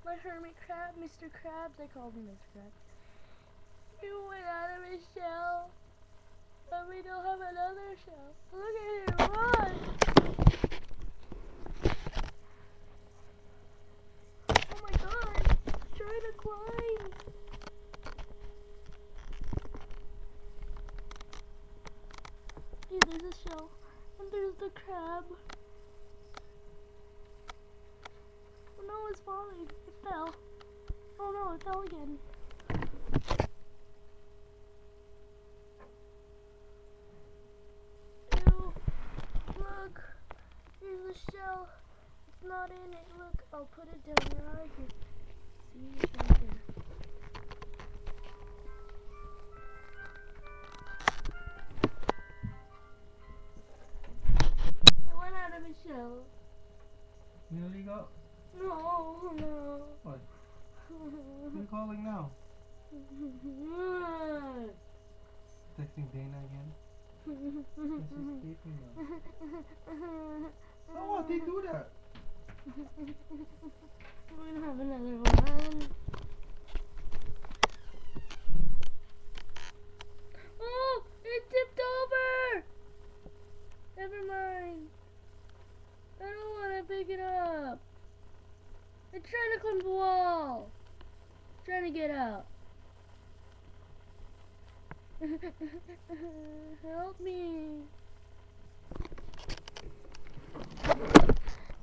my hermit crab, Mr. Krabs. I called him Mr. Krabs. He went out of his shell, and we don't have another shell. Look at him run! Oh my God! He's trying to climb. Hey, there's a shell, and there's the crab. Oh no, it's falling. It fell. Oh no, it fell again. Ew. Look. Here's the shell. It's not in it. Look, I'll put it down right here. See, it's right there. It went out of its shell. Nearly got? No, no. What? Who are you calling now? Texting Dana again? Yes, she's sleeping now. Oh, what? They do that? We're gonna have another one. Oh, it tipped over! Never mind. I don't want to pick it up. It's trying to climb the wall. It's trying to get out. Help me.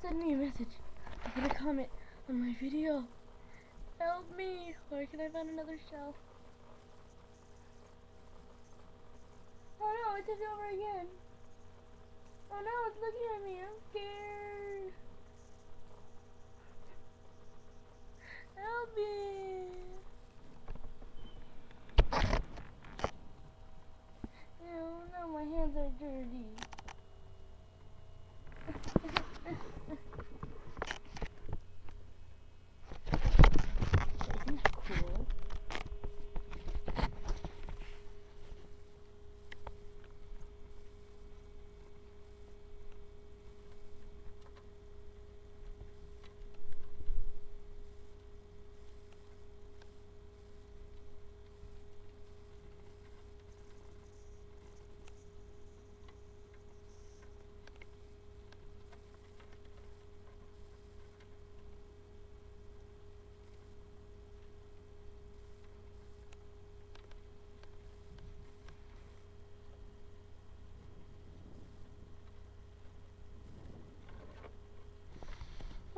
Send me a message. Put a comment on my video. Help me. Where can I find another shell? Oh no, it tipped over again. Oh no, it's looking at me. I'm scared. Help me. Ew, now my hands are dirty. Isn't that cool?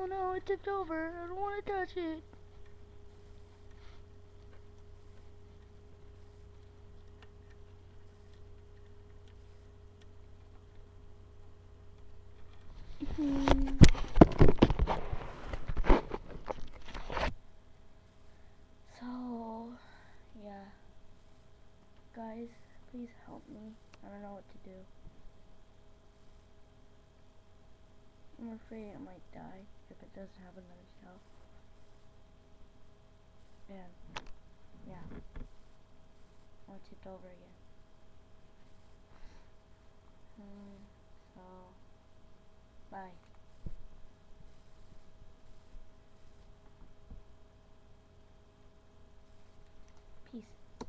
Oh no, it tipped over. I don't want to touch it. So, yeah. Guys, please help me. I don't know what to do. I'm afraid it might die if it doesn't have another shell. And, yeah. Oh, it tipped over again. So, bye.